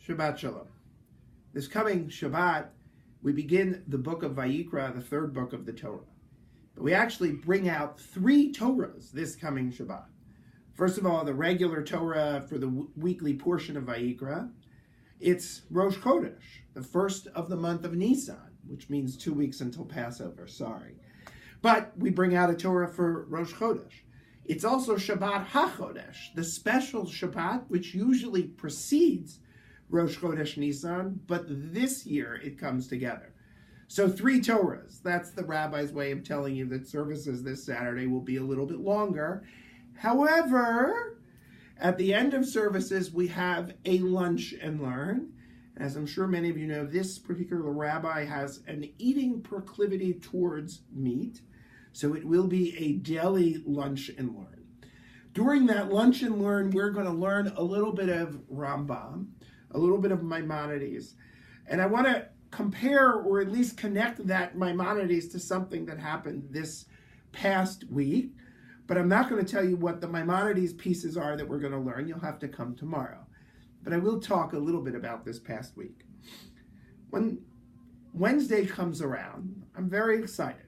Shabbat Shalom. This coming Shabbat, we begin the book of Vayikra, the third book of the Torah. But we actually bring out 3 Torahs this coming Shabbat. First of all, the regular Torah for the weekly portion of Vayikra. It's Rosh Chodesh, the first of the month of Nisan, which means 2 weeks until Passover, sorry. But we bring out a Torah for Rosh Chodesh. It's also Shabbat HaChodesh, the special Shabbat, which usually precedes Rosh Chodesh Nisan, but this year it comes together. So 3 Torahs. That's the Rabbi's way of telling you that services this Saturday will be a little bit longer. However, at the end of services, we have a lunch and learn. As I'm sure many of you know, this particular rabbi has an eating proclivity towards meat. So it will be a daily lunch and learn. During that lunch and learn, we're going to learn a little bit of Rambam, a little bit of Maimonides. And I want to compare or at least connect that Maimonides to something that happened this past week. But I'm not going to tell you what the Maimonides pieces are that we're going to learn. You'll have to come tomorrow. But I will talk a little bit about this past week. When Wednesday comes around, I'm very excited.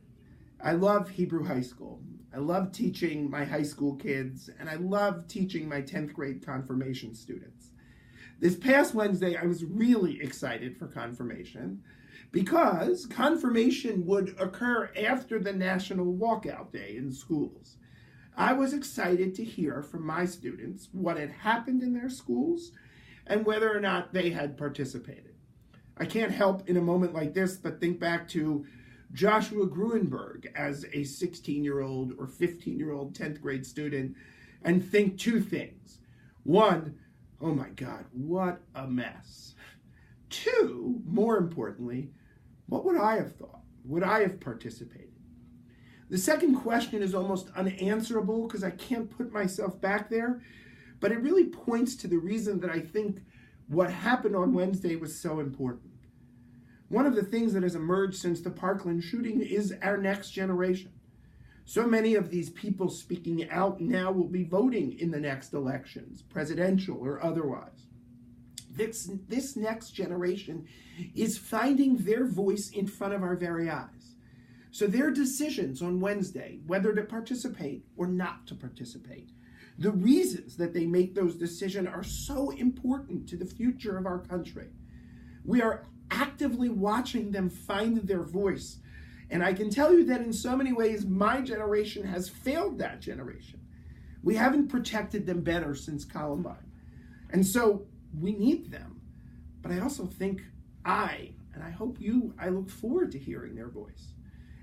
I love Hebrew high school. I love teaching my high school kids, and I love teaching my 10th grade confirmation students. This past Wednesday, I was really excited for confirmation because confirmation would occur after the National Walkout Day in schools. I was excited to hear from my students what had happened in their schools and whether or not they had participated. I can't help in a moment like this but think back to Joshua Gruenberg as a 16-year-old or 15-year-old 10th grade student and think 2 things. 1, oh my God, what a mess. 2, more importantly, what would I have thought? Would I have participated? The second question is almost unanswerable because I can't put myself back there, but it really points to the reason that I think what happened on Wednesday was so important. One of the things that has emerged since the Parkland shooting is our next generation. So many of these people speaking out now will be voting in the next elections, presidential or otherwise. This next generation is finding their voice in front of our very eyes. So their decisions on Wednesday, whether to participate or not to participate, the reasons that they make those decisions are so important to the future of our country. We are actively watching them find their voice. And I can tell you that in so many ways, my generation has failed that generation. We haven't protected them better since Columbine. And so we need them. But I also think I hope you, I look forward to hearing their voice.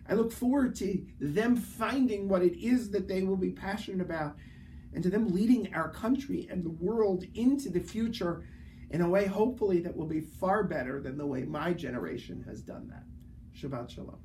I look forward to them finding what it is that they will be passionate about and to them leading our country and the world into the future in a way, hopefully, that will be far better than the way my generation has done that. Shabbat Shalom.